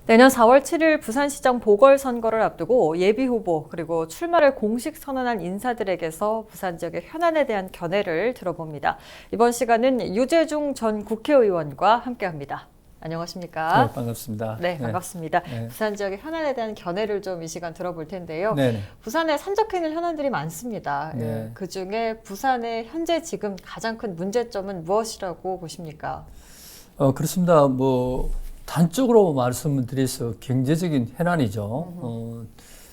내년 4월 7일 부산시장 보궐선거를 앞두고 예비후보 그리고 출마를 공식 선언한 인사들에게서 부산 지역의 현안에 대한 견해를 들어봅니다. 이번 시간은 유재중 전 국회의원과 함께합니다. 안녕하십니까? 네, 반갑습니다. 네, 반갑습니다. 네. 부산 지역의 현안에 대한 견해를 좀 이 시간 들어볼 텐데요. 네네. 부산에 산적해 있는 현안들이 많습니다. 네. 예, 그중에 부산의 현재 지금 가장 큰 문제점은 무엇이라고 보십니까? 그렇습니다. 단적으로 말씀을 드려서 경제적인 현안이죠.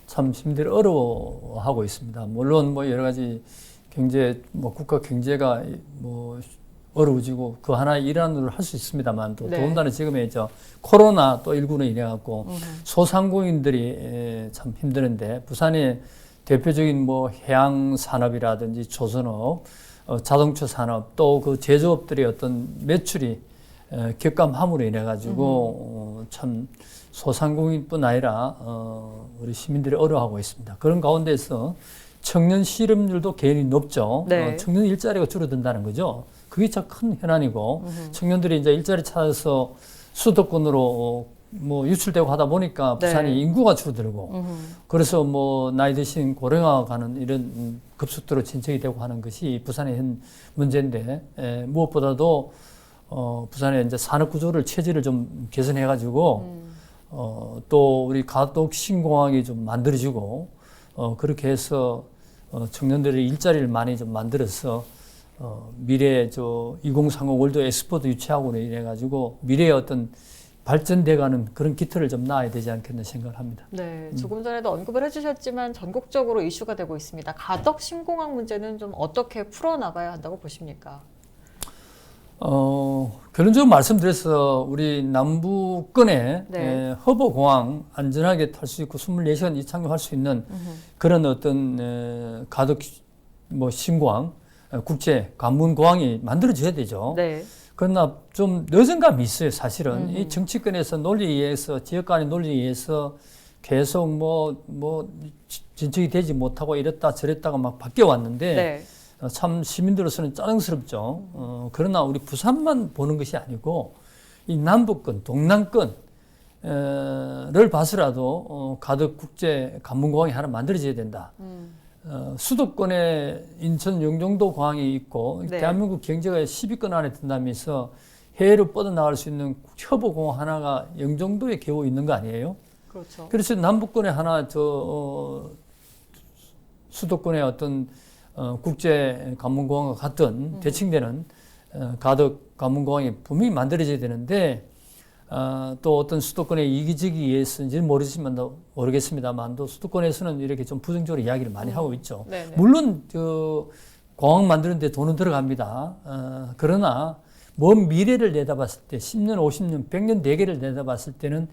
참 시민들이 어려워하고 있습니다. 물론 여러 가지 경제, 국가 경제가 어려워지고 그 하나의 일환으로 할 수 있습니다만 또 네. 더군다나 지금의 코로나 또 19로 인해 갖고 소상공인들이 참 힘드는데 부산의 대표적인 해양 산업이라든지 조선업, 자동차 산업 또 그 제조업들의 어떤 매출이 격감함으로 인해 가지고 참 소상공인뿐 아니라 우리 시민들이 어려워하고 있습니다. 그런 가운데서 청년 실업률도 굉장히 높죠. 네. 청년 일자리가 줄어든다는 거죠. 그게 참 큰 현안이고 청년들이 이제 일자리 찾아서 수도권으로 유출되고 하다 보니까 부산이 네. 인구가 줄어들고 그래서 나이 드신 고령화 가는 이런 급속도로 진척이 되고 하는 것이 부산의 현 문제인데 무엇보다도 부산의 이제 산업 구조를 체질을 좀 개선해 가지고 또 우리 가덕 신공항이 좀 만들어지고 그렇게 해서 청년들의 일자리를 많이 좀 만들어서 미래 2030 월드 엑스포도 유치하고 이래 가지고 미래의 어떤 발전돼가는 그런 기틀을 좀 놔야 되지 않겠나 생각을 합니다. 네, 조금 전에도 언급을 해주셨지만 전국적으로 이슈가 되고 있습니다. 가덕 신공항 문제는 좀 어떻게 풀어나가야 한다고 보십니까? 결론적으로 말씀드려서 우리 남부권에 네. 허버공항 안전하게 탈 수 있고 24시간 이착륙할 수 있는 그런 어떤 가덕 신공항 국제 관문공항이 만들어져야 되죠. 네. 그러나 좀 늦은 감이 있어요, 사실은. 이 정치권에서 논리에 의해서, 지역 간의 논리에 의해서 계속 진척이 되지 못하고 이랬다 저랬다가 막 바뀌어 왔는데 네. 참 시민들로서는 짜증스럽죠. 그러나 우리 부산만 보는 것이 아니고 이 남북권, 동남권을 봐서라도 가덕 국제 관문공항이 하나 만들어져야 된다. 수도권에 인천 영종도 공항이 있고 네. 대한민국 경제가 10위권 안에 든다면서 해외로 뻗어나갈 수 있는 협업공항 하나가 영종도에 겨우 있는 거 아니에요? 그렇죠. 그래서 남북권에 하나 수도권의 어떤 국제 관문공항과 같은 대칭되는 가덕 관문공항이 분명히 만들어져야 되는데 또 어떤 수도권의 이기적에 의해서인지는 모르겠습니다만 또 수도권에서는 이렇게 좀 부정적으로 이야기를 많이 하고 있죠. 네네. 물론 공항 만드는데 돈은 들어갑니다. 그러나 먼 미래를 내다봤을 때 10년, 50년, 100년 대계를 내다봤을 때는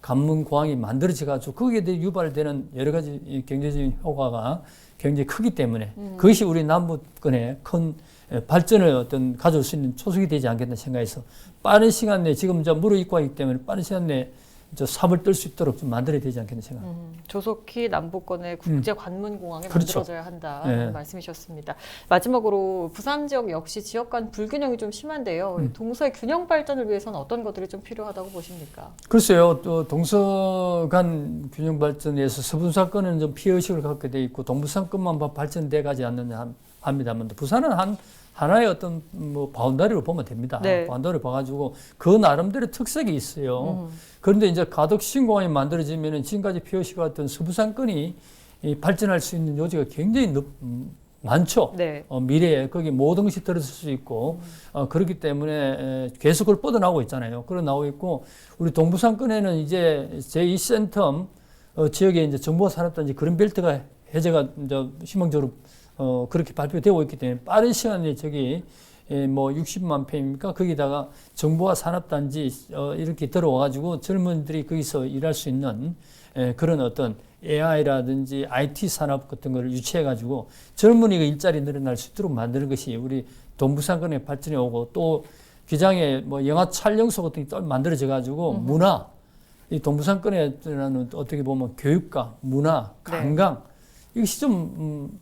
관문공항이 만들어져가지고 거기에 대해 유발되는 여러 가지 경제적인 효과가 굉장히 크기 때문에 그것이 우리 남북권의 큰 발전을 가져올 수 있는 초석이 되지 않겠나 생각해서 빠른 시간 내에 지금 이제 무르익고 있기 때문에 빠른 시간 내에 삽을 뜰 수 있도록 좀 만들어야 되지 않겠나 생각합니다. 조속히 남북권의 국제 관문공항이 그렇죠. 만들어져야 한다 네. 말씀이셨습니다. 마지막으로 부산 지역 역시 지역 간 불균형이 좀 심한데요. 동서의 균형 발전을 위해서는 어떤 것들이 좀 필요하다고 보십니까? 글쎄요, 또 동서 간 균형 발전에서 서부산권은 좀 피해의식을 갖게 돼 있고 동부산권만 발전돼 가지 않느냐 합니다만 부산은 하나의 어떤 바운다리로 보면 됩니다. 네. 바운다리로 봐가지고 그 나름대로 특색이 있어요. 그런데 이제 가덕 신공항이 만들어지면은 지금까지 피어시갔던 서부산권이 발전할 수 있는 요지가 굉장히 많죠. 네. 미래에 거기 모든 것이 들어설 수 있고 그렇기 때문에 계속 그걸 뻗어나오고 있잖아요. 그러 나오고 있고 우리 동부산권에는 이제 제2센텀 지역에 이제 정보화 산업단지 그린벨트가 해제가 이제 희망적으로 그렇게 발표되고 있기 때문에 빠른 시간에 저기 60만 평입니까? 거기다가 정보화 산업단지 이렇게 들어와가지고 젊은들이 거기서 일할 수 있는 그런 어떤 AI라든지 IT 산업 같은 거를 유치해가지고 젊은이가 일자리 늘어날 수 있도록 만드는 것이 우리 동부산권의 발전이 오고 또 기장에 영화 촬영소 같은 게 만들어져가지고 문화, 이 동부산권에는 어떻게 보면 교육과 문화, 관광 이것이 좀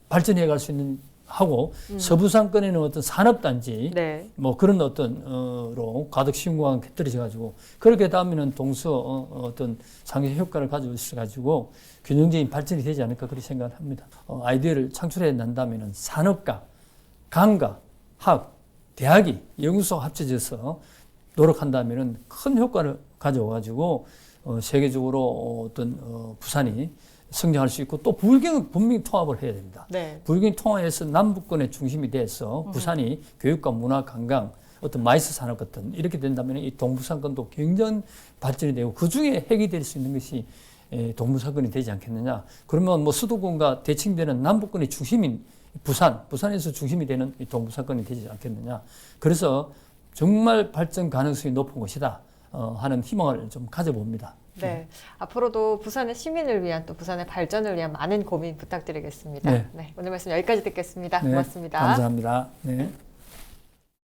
발전해 갈 수 있는 하고 서부산권에는 어떤 산업단지 네. 뭐 그런 로 가덕 신공항 곁들여져 가지고 그렇게 되면은 어떤 상시 효과를 가지고 있어 가지고 균형적인 발전이 되지 않을까 그렇게 생각을 합니다. 아이디어를 창출해 낸다면은 산업과 강과 학, 대학이 연구소가 합쳐져서 노력한다면은 큰 효과를 가져와 가지고 세계적으로 부산이 성장할 수 있고 또 불경은 분명히 통합을 해야 됩니다. 네. 불경이 통합해서 남북권의 중심이 돼서 부산이 교육과 문화, 관광, 어떤 마이스 산업 같은 이렇게 된다면 이 동부산권도 굉장히 발전이 되고 그 중에 핵이 될 수 있는 것이 동부산권이 되지 않겠느냐. 그러면 뭐 수도권과 대칭되는 남북권의 중심인 부산에서 중심이 되는 이 동부산권이 되지 않겠느냐. 그래서 정말 발전 가능성이 높은 곳이다 하는 희망을 좀 가져봅니다. 네. 앞으로도 부산의 시민을 위한 또 부산의 발전을 위한 많은 고민 부탁드리겠습니다. 네. 네. 오늘 말씀 여기까지 듣겠습니다. 네, 고맙습니다. 감사합니다. 네.